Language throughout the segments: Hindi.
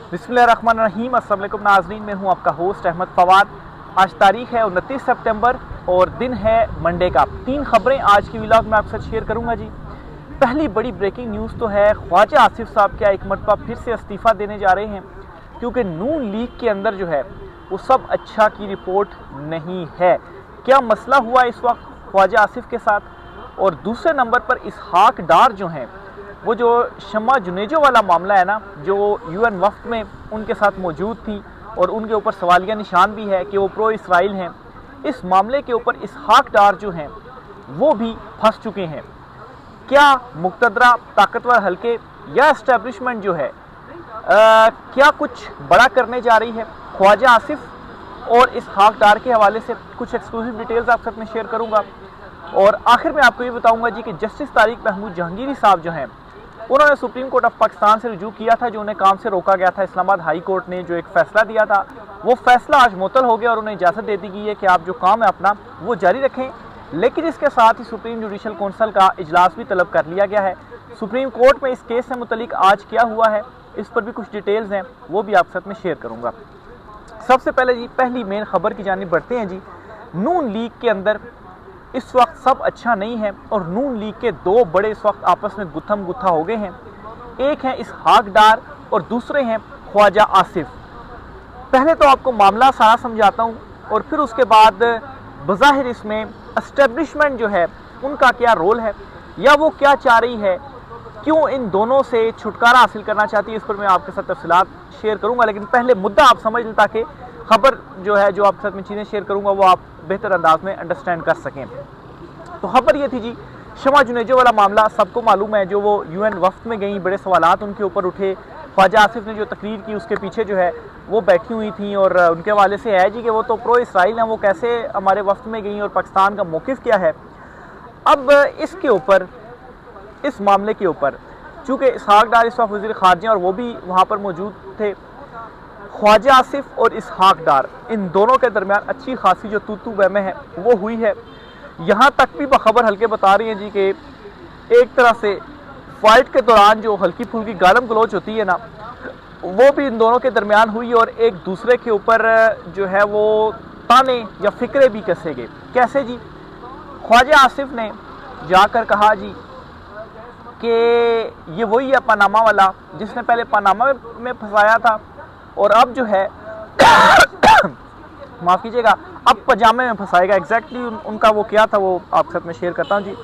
बिस्मिल्लाहिर्रहमानिर्रहीम। अस्सलाम वालेकुम नाज़रीन, मैं हूं आपका होस्ट अहमद फवाद। आज तारीख है 29 सितंबर और दिन है मंडे का। 3 खबरें आज की व्लॉग में आपके साथ शेयर करूंगा जी। पहली बड़ी ब्रेकिंग न्यूज़ तो है ख्वाजा आसिफ साहब क्या एक मरतबा फिर से इस्तीफ़ा देने जा रहे हैं, क्योंकि नून लीग के अंदर जो है वो सब अच्छा की रिपोर्ट नहीं है। क्या मसला हुआ इस वक्त ख्वाजा आसिफ के साथ? और दूसरे नंबर पर इसहाक डार जो हैं, वो जो शम्मा जुनेजो वाला मामला है ना, जो यूएन वफ्द में उनके साथ मौजूद थी और उनके ऊपर सवालिया निशान भी है कि वो प्रो इसराइल हैं, इस मामले के ऊपर इसहाक डार जो हैं वो भी फंस चुके हैं। क्या मुक़तदरा ताकतवर हल्के या एस्टेब्लिशमेंट जो है क्या कुछ बड़ा करने जा रही है? ख्वाजा आसिफ और इसहाक डार के हवाले से कुछ एक्सक्लूसिव डिटेल्स आपके साथ में शेयर करूंगा। और आखिर में आपको ये बताऊंगा जी कि जस्टिस तारिक महमूद जहांगीरी साहब जो हैं, उन्होंने सुप्रीम कोर्ट ऑफ पाकिस्तान से रुजू किया था, जो उन्हें काम से रोका गया था। इस्लामाबाद हाई कोर्ट ने जो एक फैसला दिया था, वो फैसला आज मुअत्तल हो गया और उन्हें इजाज़त दे दी गई है कि आप जो काम है अपना वो जारी रखें। लेकिन इसके साथ ही सुप्रीम जुडिशल कौंसिल का इजलास भी तलब कर लिया गया है। सुप्रीम कोर्ट में इस केस से मुतलिक आज क्या हुआ है, इस पर भी कुछ डिटेल्स हैं, वो भी आपके साथ में शेयर करूँगा। सबसे पहले जी पहली मेन खबर की जानिब बढ़ते हैं जी। नून लीग के अंदर इस वक्त सब अच्छा नहीं है और नून लीग के दो बड़े इस वक्त आपस में गुत्थम गुत्था हो गए हैं। एक है इसहाक डार और दूसरे हैं ख्वाजा आसिफ। पहले तो आपको मामला सारा समझाता हूँ और फिर उसके बाद बज़ाहिर इसमें एस्टेब्लिशमेंट जो है उनका क्या रोल है या वो क्या चाह रही है, क्यों इन दोनों से छुटकारा हासिल करना चाहती है, इस पर मैं आपके साथ तफसीलात शेयर करूँगा। लेकिन पहले मुद्दा आप समझ लें ताकि खबर जो है जो आपके साथ में चीज़ें शेयर करूँगा वो आप बेहतर अंदाज में अंडरस्टैंड कर सकें। तो खबर ये थी जी, शम्मा जुनेजो वाला मामला सबको मालूम है, जो वो यूएन वफ्द में गई, बड़े सवालात उनके ऊपर उठे। ख्वाजा आसिफ ने जो तकरीर की उसके पीछे जो है वो बैठी हुई थी और उनके हवाले से है जी कि वो तो प्रो इसराइल हैं, वो कैसे हमारे वफ्द में गई और पाकिस्तान का मौक़िफ़ क्या है। अब इसके ऊपर, इस मामले के ऊपर, चूँकि इसहाक डार इस वक्त वज़ीर ख़ारजा और वो भी वहाँ पर मौजूद थे, ख्वाजा आसिफ और इसहाक डार इन दोनों के दरमियान अच्छी खासी जो तू बहमें है वो हुई है। यहाँ तक भी बखबर हल्के बता रही हैं जी कि एक तरह से फाइट के दौरान जो हल्की फुल्की गालम गलोच होती है ना, वो भी इन दोनों के दरमियान हुई और एक दूसरे के ऊपर जो है वो ताने या फिक्रे भी कसे गए। कैसे जी? ख्वाजा आसिफ ने जाकर कहा जी कि ये वही है पनामा वाला जिसने पहले पनामा में फंसाया था और अब जो है माफ़ कीजिएगा, अब पजामे में फंसाएगा। एग्जैक्टली उनका वो क्या था वो आपके साथ में शेयर करता हूँ जी।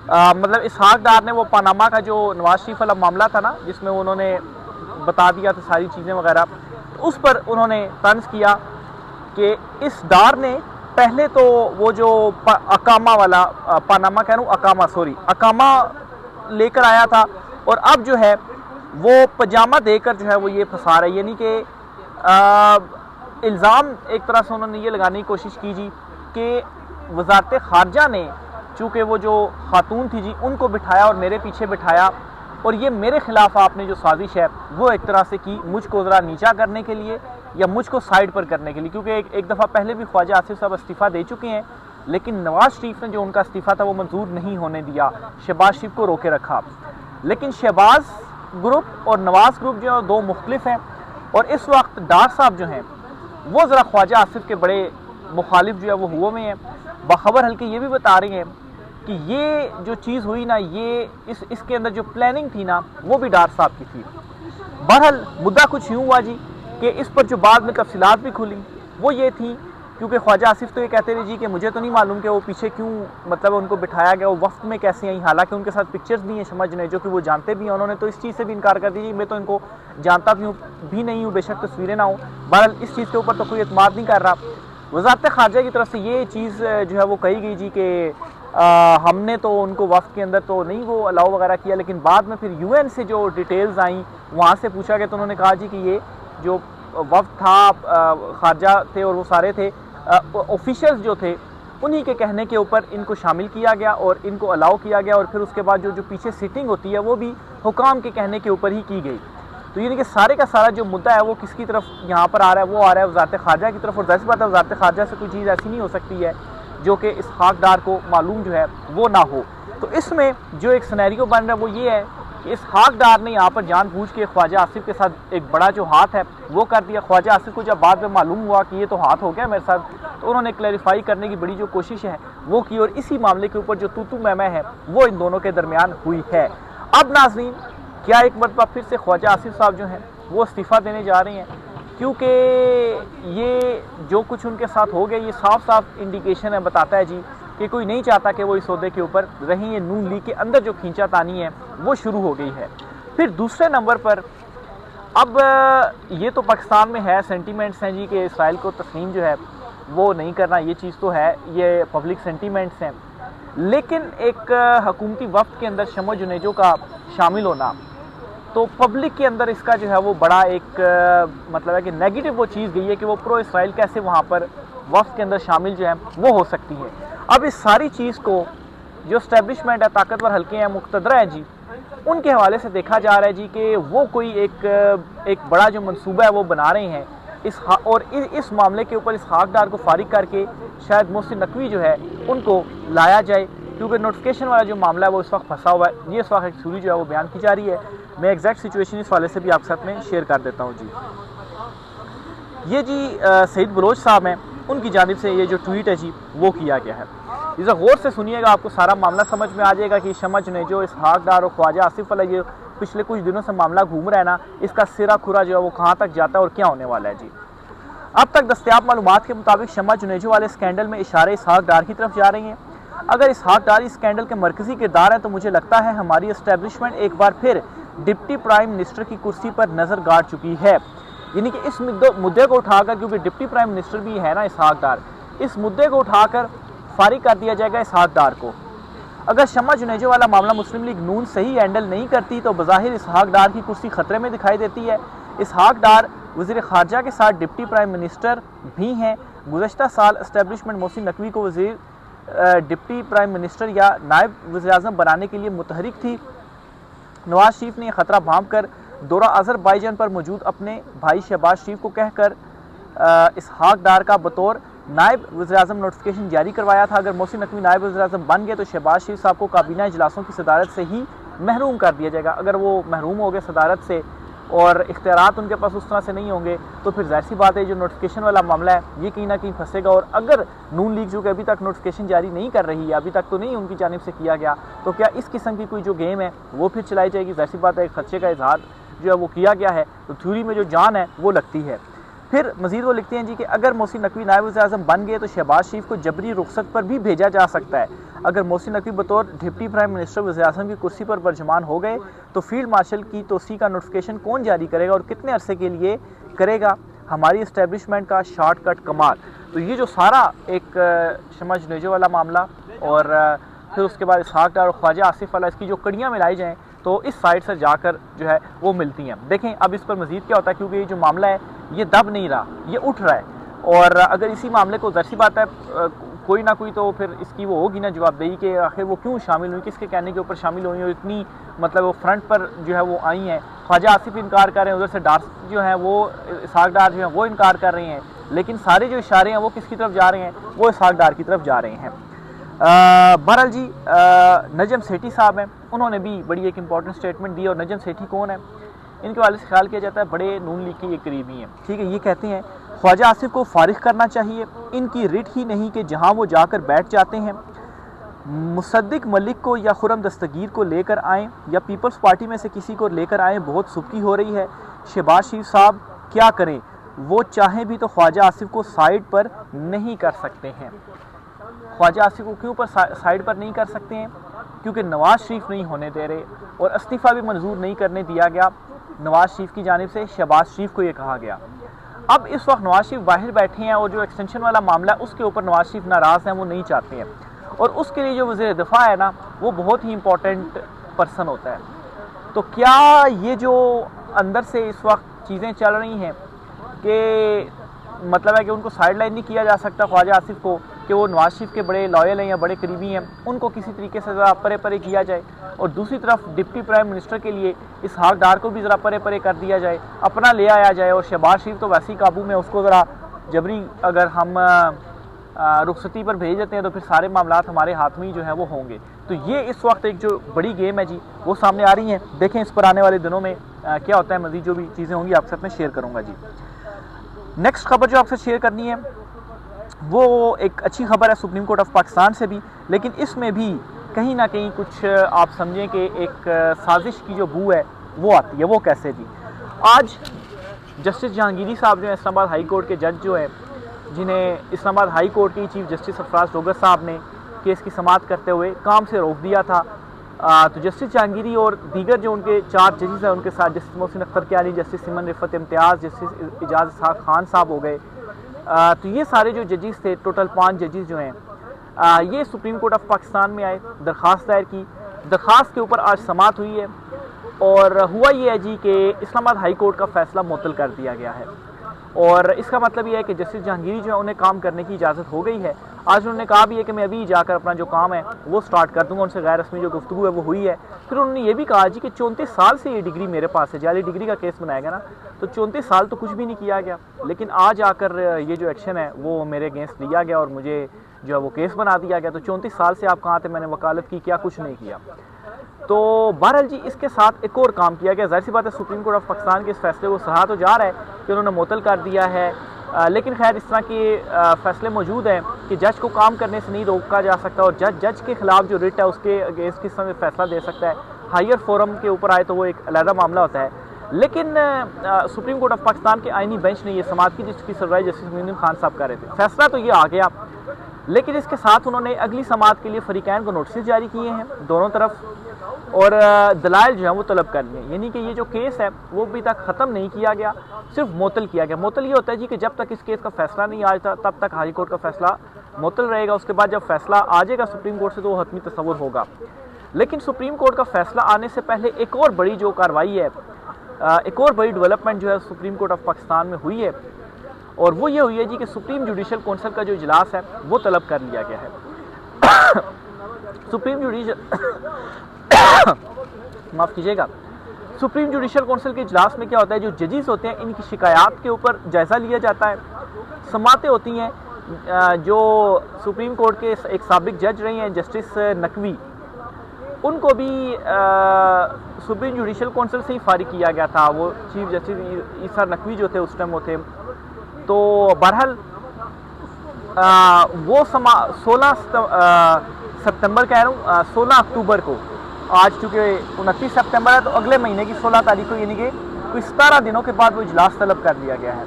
मतलब इसहाक डार ने वो पनामा का जो नवाज शरीफ वाला मामला था ना, जिसमें उन्होंने बता दिया था सारी चीज़ें वगैरह, उस पर उन्होंने तंज किया कि इस डार ने पहले तो वो जो अकामा वाला, पनामा कह रहा हूँ, अकामा सॉरी, अकामा लेकर आया था और अब जो है वो पजामा देकर जो है वो ये फंसा रहा है। यानी कि इल्ज़ाम एक तरह से उन्होंने ये लगाने की कोशिश की जी कि वज़ारत ख़ारजा ने चूँकि वो जो खातून थी जी उनको बिठाया और मेरे पीछे बिठाया और ये मेरे ख़िलाफ़ आपने जो साजिश है वो एक तरह से की मुझको ज़रा नीचा करने के लिए या मुझको साइड पर करने के लिए। क्योंकि एक दफ़ा पहले भी ख्वाजा आसिफ साहब इस्तीफ़ा दे चुके हैं, लेकिन नवाज शरीफ ने जो उनका इस्तीफ़ा था वो मंजूर नहीं होने दिया, शहबाज शरीफ को रोके रखा। लेकिन शहबाज ग्रुप और नवाज ग्रुप जो है दो मुख्तलिफ हैं और इस वक्त डार साहब जो हैं वो ज़रा ख्वाजा आसिफ के बड़े मुखालिफ जो है वो हुए में हैं। बाखबर हल्के ये भी बता रही हैं कि ये जो चीज़ हुई ना, ये इसके अंदर जो प्लानिंग थी ना वो भी डार साहब की थी। बहरहाल मुद्दा कुछ यूँ हुआ जी कि इस पर जो बाद में तफसीलात भी खुली वो ये थी, क्योंकि ख्वाजा आसिफ तो ये कहते थे जी कि मुझे तो नहीं मालूम कि वो पीछे क्यों, मतलब उनको बिठाया गया, वो वफ्त में कैसे आई। हालांकि उनके साथ पिक्चर्स भी हैं शम्मा जुनेजो की, वो जानते भी हैं। उन्होंने तो इस चीज़ से भी इनकार कर दी, मैं तो इनको जानता भी नहीं हूँ, बेशक तस्वीरें ना हो। बहरहाल इस चीज़ के ऊपर तो कोई एतमाद नहीं कर रहा। वज़ारत ख़ारजा की तरफ से ये चीज़ जो है वो कही गई जी कि हमने तो उनको वफ्त के अंदर तो नहीं वो अलाउ वगैरह किया। लेकिन बाद में फिर यूएन से जो डिटेल्स आई वहाँ से पूछा गया तो उन्होंने कहा जी कि ये जो वफ्त था, ख़ारजा थे और वो सारे थे ऑफिशियल्स जो थे, उन्हीं के कहने के ऊपर इनको शामिल किया गया और इनको अलाउ किया गया और फिर उसके बाद जो पीछे सिटिंग होती है वो भी हुकाम के कहने के ऊपर ही की गई। तो यानी कि सारे का सारा जो मुद्दा है वो किसकी तरफ यहाँ पर आ रहा है, वो आ रहा है वज़ारत ख़ारजा की तरफ। और ज़ाहिर सी बात है वज़ारत ख़ारजा से कोई चीज़ ऐसी नहीं हो सकती है जो कि इसहाक डार को मालूम जो है वो ना हो। तो इसमें जो एक सिनेरियो बन रहा है वो ये है कि इसहाक डार ने यहाँ पर जानबूझ के ख्वाजा आसिफ के साथ एक बड़ा जो हाथ है वो कर दिया। ख्वाजा आसिफ को जब बाद में मालूम हुआ कि ये तो हाथ हो गया मेरे साथ, तो उन्होंने क्लैरिफाई करने की बड़ी जो कोशिश है वो की, और इसी मामले के ऊपर जो तू मैं है वो इन दोनों के दरमियान हुई है। अब नाजरीन, क्या एक मरतबा फिर से ख्वाजा आसिफ साहब जो हैं वो इस्तीफ़ा देने जा रहे हैं, क्योंकि ये जो कुछ उनके साथ हो गया ये साफ साफ इंडिकेशन है, बताता है जी कि कोई नहीं चाहता कि वो इस सौदे के ऊपर रही। ये नून लीग के अंदर जो खींचातानी है वो शुरू हो गई है। फिर दूसरे नंबर पर अब ये तो पाकिस्तान में है, सेंटीमेंट्स हैं जी कि इसराइल को तस्लीम जो है वो नहीं करना, ये चीज़ तो है, ये पब्लिक सेंटीमेंट्स हैं। लेकिन एक हुकूमती वफ्द के अंदर शमा जुनेजो का शामिल होना, तो पब्लिक के अंदर इसका जो है वो बड़ा एक मतलब है कि नेगेटिव वो चीज़ गई है कि वो प्रो इसराइल कैसे वहाँ पर वफ्द के अंदर शामिल जो है वो हो सकती है। अब इस सारी चीज़ को जो इस्टेब्लिशमेंट है, ताकतवर हल्के हैं, मुक़तदरा है जी, उनके हवाले से देखा जा रहा है जी कि वो कोई एक बड़ा जो मंसूबा है वो बना रहे हैं इस मामले के ऊपर इसहाक डार को फारिग करके शायद मोहसिन नकवी जो है उनको लाया जाए, क्योंकि नोटिफिकेशन वाला जो मामला है वो इस वक्त फंसा हुआ है। ये इस वक्त एक थ्योरी जो है वो बयान की जा रही है। मैं एग्जैक्ट सिचुएशन इस वाले से भी आपके साथ में शेयर कर देता हूँ जी। ये जी सईद बलोच साहब हैं, उनकी जानिब से ये जो ट्वीट है जी वो किया गया है। इसे गौर से सुनिएगा, आपको सारा मामला समझ में आ जाएगा कि शमा जुनेजो, इसहाक डार और ख्वाजा आसिफ वाला ये पिछले कुछ दिनों से मामला घूम रहा है ना, इसका सिरा खुरा जो है वो कहाँ तक जाता है और क्या होने वाला है जी। अब तक दस्तयाब मालूमात के मुताबिक शमा जुनेजो वाले स्कैंडल में इशारे इसहाक डार की तरफ जा रही हैं। अगर इसहाक डार इस स्कैंडल के मरकजी किरदार हैं तो मुझे लगता है हमारी इस्टेब्लिशमेंट एक बार फिर डिप्टी प्राइम मिनिस्टर की कुर्सी पर नजर गाड़ चुकी है। यानी कि इस मुद्दे को उठाकर, क्योंकि डिप्टी प्राइम मिनिस्टर भी है ना इसहाक डार, इस मुद्दे को उठाकर फारिग कर दिया जाएगा इसहाक डार को। अगर शमा जुनेजो वाला मामला मुस्लिम लीग नून सही हैंडल नहीं करती तो बज़ाहिर इसहाक डार की कुर्सी खतरे में दिखाई देती है। इसहाक डार वज़ीर ख़ारजा के साथ डिप्टी प्राइम मिनिस्टर भी हैं। गुज़श्ता साल इस्टेब्लिशमेंट मोहसिन नकवी को वज़ीर डिप्टी प्राइम मिनिस्टर या नायब वज़ीर-ए-आज़म बनाने के लिए मुतहरिक थी। नवाज शरीफ ने यह ख़तरा भांप कर दौरा अज़रबैजान पर मौजूद अपने भाई शहबाज शरीफ को कहकर इसहाक डार का बतौर नायब वज़ीर-ए-आज़म नोटिफिकेशन जारी करवाया था। अगर मोहसिन नकवी नायब वज़ीर-ए-आज़म बन गए तो शहबाज शरीफ साहब को काबीना इजलासों की सदारत से ही महरूम कर दिया जाएगा। अगर वो महरूम हो गए सदारत से और इख्तियारात उनके पास उस तरह से नहीं होंगे तो फिर जाहिर सी बात है जो नोटिफिकेशन वाला मामला है ये कहीं ना कहीं फंसेगा। और अगर नून लीग जो कि अभी तक नोटिफिकेशन जारी नहीं कर रही है, अभी तक तो नहीं उनकी जानिब से किया गया, तो क्या इस किस्म की कोई जो गेम है वो फिर चलाई जाएगी। जाहिर सी बात है एक खदशे का इजहार जो है वो किया गया है, तो थ्योरी में जो जान है वो लगती है। फिर मजीद वो लिखते हैं जी कि अगर मोहसिन नकवी नायब वज़ीर-ए-आज़म बन गए तो शहबाज शरीफ को जबरी रुखसत पर भी भेजा जा सकता है। अगर मोहसिन नकवी बतौर डिप्टी प्राइम मिनिस्टर वज़ीर-ए-आज़म की कुर्सी पर बर्जुमान हो गए तो फील्ड मार्शल की तोसी का नोटिफिकेशन कौन जारी करेगा और कितने अरसे के लिए करेगा। हमारी इस्टेब्लिशमेंट का शॉर्टकट कमाल। तो ये जो सारा एक शमा जुनेजो वाला मामला और फिर उसके बाद इसहाक डार और ख्वाजा आसिफ वाला, इसकी जो कड़ियाँ मिलाई जाएँ तो इस साइड से जाकर जो है वो मिलती हैं। देखें अब इस पर मज़ीद क्या होता है, क्योंकि ये जो मामला है ये दब नहीं रहा, ये उठ रहा है। और अगर इसी मामले को ज़ाहिर सी बात है कोई ना कोई तो फिर इसकी वो होगी ना जवाबदेही कि आखिर वो क्यों शामिल हुई, किसके कहने के ऊपर शामिल हुई और इतनी मतलब वो फ्रंट पर जो है वो आई हैं। ख्वाजा आसिफ इनकार कर रहे हैं, उधर से डार जो है वो इसहाक डार जो है वो इनकार कर रहे हैं, लेकिन सारे जो इशारे हैं वो किसकी तरफ जा रहे हैं, वो इसहाक डार की तरफ जा रहे हैं। बहरहाल जी नजम सेठी साहब हैं, उन्होंने भी बड़ी एक इंपॉर्टेंट स्टेटमेंट दी। और नजम सेठी कौन है, इनके वाले से ख्याल किया जाता है बड़े नून लीग के ये करीबी हैं, ठीक है। ये कहते हैं ख्वाजा आसिफ को फारिग करना चाहिए, इनकी रिट ही नहीं कि जहां वो जाकर बैठ जाते हैं। मुसद्दिक मलिक को या खुरम दस्तगीर को लेकर आएँ या पीपल्स पार्टी में से किसी को लेकर आएँ, बहुत सुबकी हो रही है। शहबाज शरीफ साहब क्या करें, वो चाहें भी तो ख्वाजा आसिफ को साइड पर नहीं कर सकते हैं। ख्वाजा आसिफ को क्यों पर साइड पर नहीं कर सकते हैं, क्योंकि नवाज शरीफ नहीं होने दे रहे और इस्तीफ़ा भी मंजूर नहीं करने दिया गया नवाज शरीफ की जानिब से। शहबाज शरीफ को ये कहा गया। अब इस वक्त नवाज शरीफ बाहर बैठे हैं और जो एक्सटेंशन वाला मामला है उसके ऊपर नवाज शरीफ नाराज़ हैं, वो नहीं चाहते हैं। और उसके लिए जो वज़ीर दिफा है ना वो बहुत ही इंपॉर्टेंट पर्सन होता है। तो क्या ये जो अंदर से इस वक्त चीज़ें चल रही हैं कि मतलब है कि उनको साइड लाइन नहीं किया जा सकता ख्वाजा आसिफ को, कि वो नवाज शरीफ के बड़े लॉयल हैं या बड़े करीबी हैं, उनको किसी तरीके से ज़रा परे परे किया जाए। और दूसरी तरफ डिप्टी प्राइम मिनिस्टर के लिए इसहाक डार को भी ज़रा परे परे कर दिया जाए, अपना ले आया जाए। और शहबाज शरीफ तो वैसे ही काबू में, उसको ज़रा जबरी अगर हम रुखसती पर भेज देते हैं तो फिर सारे मामलात हमारे हाथ में ही जो है वो होंगे। तो ये इस वक्त एक जो बड़ी गेम है जी वो सामने आ रही हैं। देखें इस पर आने वाले दिनों में क्या होता है, मज़ीद जो भी चीज़ें होंगी आपके साथ में शेयर करूँगा जी। नेक्स्ट खबर जो आपसे शेयर करनी है वो एक अच्छी खबर है सुप्रीम कोर्ट ऑफ पाकिस्तान से भी, लेकिन इसमें भी कहीं ना कहीं कुछ आप समझें कि एक साजिश की जो बू है वो आती है। वो कैसे जी? आज जस्टिस जहांगीरी साहब जो है इस्लामाबाद हाई कोर्ट के जज जो है, जिन्हें इस्लामाबाद हाई कोर्ट के चीफ जस्टिस सरफराज डोगर साहब ने केस की समाअत करते हुए काम से रोक दिया था, तो जस्टिस जहांगीरी और दीगर जो उनके 4 जजेस हैं उनके साथ जस्टिस मोहसिन अख्तर कियानी, जस्टिस सिमन रिफत इम्तियाज़, जस्टिस इजाज़ इसहाक खान साहब हो गए, तो ये सारे जो जजेस थे, टोटल 5 जजेस जो हैं, ये सुप्रीम कोर्ट ऑफ पाकिस्तान में आए, दरख्वास्त दायर की। दरख्वास्त के ऊपर आज समाअत हुई है और हुआ ये है जी कि इस्लामाबाद हाई कोर्ट का फ़ैसला मुअत्तल कर दिया गया है और इसका मतलब ये है कि जस्टिस जहांगीरी जो है उन्हें काम करने की इजाज़त हो गई है। आज उन्होंने कहा भी है कि मैं अभी जाकर अपना जो काम है वो स्टार्ट कर दूंगा। उनसे गैर रस्मी जो गुफ्तगू है वो हुई है। फिर उन्होंने ये भी कहा जी कि 34 साल से ये डिग्री मेरे पास है, जाली डिग्री का केस बनाया गया ना, तो 34 साल तो कुछ भी नहीं किया गया, लेकिन आज आकर ये जो एक्शन है वो मेरे अगेंस्ट लिया गया और मुझे जो है वो केस बना दिया गया। तो 34 साल से आप कहाँ थे, मैंने वकालत की, क्या कुछ नहीं किया। तो बहरहाल जी इसके साथ एक और काम किया गया। जाहिर सी बात है सुप्रीम कोर्ट ऑफ पाकिस्तान के इस फैसले को सराहा तो जा रहा है कि उन्होंने मुअत्तल कर दिया है, लेकिन खैर इस तरह के फैसले मौजूद हैं कि जज को काम करने से नहीं रोका जा सकता और जज के खिलाफ जो रिट है उसके अगेंस्ट किस समय फैसला दे सकता है। हायर फोरम के ऊपर आए तो वो एक अलग मामला होता है, लेकिन सुप्रीम कोर्ट ऑफ पाकिस्तान के आइनी बेंच ने ये समाअत की जिसकी सरबराही जस्टिस मोइनुद्दीन खान साहब कर रहे थे। फैसला तो ये आ गया, लेकिन इसके साथ उन्होंने अगली समाअत के लिए फरीकैन को नोटिस जारी किए हैं दोनों तरफ और दलाइल जो है वो तलब कर लिए, यानी कि ये जो केस है वो अभी तक ख़त्म नहीं किया गया, सिर्फ मुअत्तल किया गया। मुअत्तल ये होता है जी कि जब तक इस केस का फैसला नहीं आ जाता तब तक हाई कोर्ट का फैसला मुअत्तल रहेगा। उसके बाद जब फैसला आ जाएगा सुप्रीम कोर्ट से तो वो हतमी तस्वुर होगा। लेकिन सुप्रीम कोर्ट का फैसला आने से पहले एक और बड़ी जो कार्रवाई है, एक और बड़ी डेवलपमेंट जो है सुप्रीम कोर्ट ऑफ पाकिस्तान में हुई है और वो ये हुई है जी कि सुप्रीम जुडिशल कौंसिल का जो इजलास है वो तलब कर लिया गया है। सुप्रीम जुडिशल माफ़ कीजिएगा, सुप्रीम जुडिशल कौंसिल के इजलास में क्या होता है, जो जजेस होते हैं इनकी शिकायत के ऊपर जायज़ा लिया जाता है। समातें होती हैं, जो सुप्रीम कोर्ट के एक साबिक जज रहे हैं जस्टिस नकवी, उनको भी सुप्रीम जुडिशल कौंसिल से ही फारिग किया गया था। वो चीफ जस्टिस ईसा नकवी जो थे उस टाइम वो थे। तो बहरहाल वो 16 सितंबर कह रहा हूँ, 16 अक्टूबर को, आज चूँकि 29 सितंबर है तो अगले महीने की 16 तारीख को यानी कि कोई 17 दिनों के बाद वो इजलास तलब कर लिया गया है।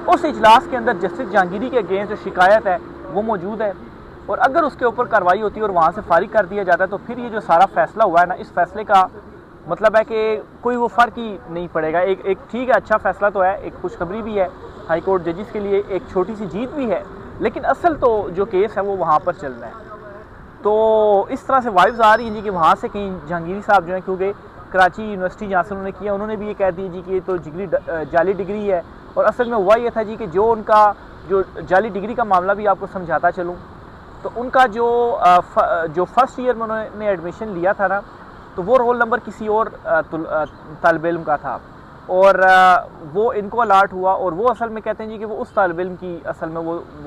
उस इजलास के अंदर जस्टिस जहांगीरी के अगेंस्ट जो शिकायत है वो मौजूद है और अगर उसके ऊपर कार्रवाई होती है और वहाँ से फारिग कर दिया जाता है तो फिर ये जो सारा फैसला हुआ है ना, इस फैसले का मतलब है कि कोई वो फ़र्क ही नहीं पड़ेगा। एक ठीक है, अच्छा फैसला तो है, एक खुशखबरी भी है हाई कोर्ट जजेस के लिए, एक छोटी सी जीत भी है, लेकिन असल तो जो केस है वो वहाँ पर चल रहा है। तो इस तरह से वाइब्स आ रही हैं जी कि वहाँ से कहीं जहांगीरी साहब जो है, क्योंकि कराची यूनिवर्सिटी जहाँ से उन्होंने किया, उन्होंने भी ये कह दिया जी कि ये तो जाली डिग्री है। और असल में हुआ ये था जी कि जो उनका जो जाली डिग्री का मामला भी आपको समझाता चलूँ, तो उनका जो फर्स्ट ईयर में उन्होंने एडमिशन लिया था ना, तो वो रोल नंबर किसी और तालिब इल्म का था और वो इनको अलाट हुआ और वो असल में कहते हैं जी कि वो उस तालिब इल्म की असल में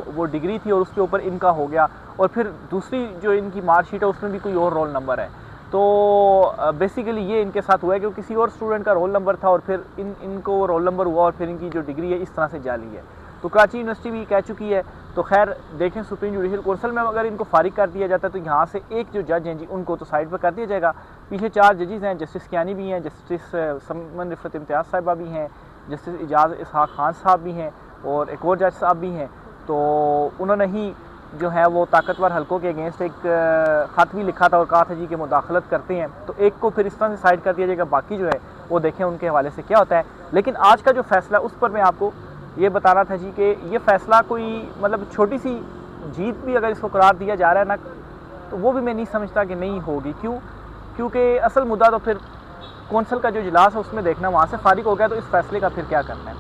वो डिग्री थी और उसके ऊपर इनका हो गया और फिर दूसरी जो इनकी मार्कशीट है उसमें भी कोई और रोल नंबर है। तो बेसिकली ये इनके साथ हुआ है कि किसी और स्टूडेंट का रोल नंबर था और फिर इनको रोल नंबर हुआ और फिर इनकी जो डिग्री है इस तरह से जाली है। तो कराची यूनिवर्सिटी भी कह चुकी है। तो खैर देखें, सुप्रीम जुडिशल कौंसिल में अगर इनको फारिग कर दिया जाता है तो यहाँ से एक जो जज हैं जी उनको तो साइड पर कर दिया जाएगा। पीछे 4 जजेस हैं, जस्टिस कियानी भी हैं, जस्टिस सिमन रिफत इम्तियाज़ साहिबा भी हैं, जस्टिस इजाज़ इसहाक खान साहब भी हैं और एक और जज साहब भी हैं। तो उन्होंने ही जो है वो ताकतवर हलकों के अगेंस्ट एक ख़त भी लिखा था और कहा था जी कि मुदाखलत करते हैं, तो एक को फिर इस तरह से साइड कर दिया जाएगा, बाकी जो है वो देखें उनके हवाले से क्या होता है। लेकिन आज का जो फैसला उस पर मैं आपको ये बताना था जी कि ये फ़ैसला कोई मतलब छोटी सी जीत भी अगर इसको करार दिया जा रहा है ना, तो वो भी मैं नहीं समझता कि नहीं होगी। क्योंकि असल मुद्दा तो फिर कौंसिल का जो इजलास है उसमें देखना, वहाँ से फारिग हो गया तो इस फैसले का फिर क्या करना है।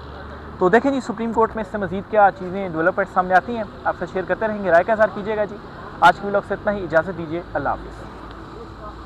तो देखें जी सुप्रीम कोर्ट में इससे मज़ीद क्या चीज़ें डेवलपमेंट सामने आती हैं, आपसे शेयर करते रहेंगे, राय का इज़हार कीजिएगा जी। आज के व्लॉग से इतना ही, इजाज़त दीजिए, अल्लाह हाफ़िज़।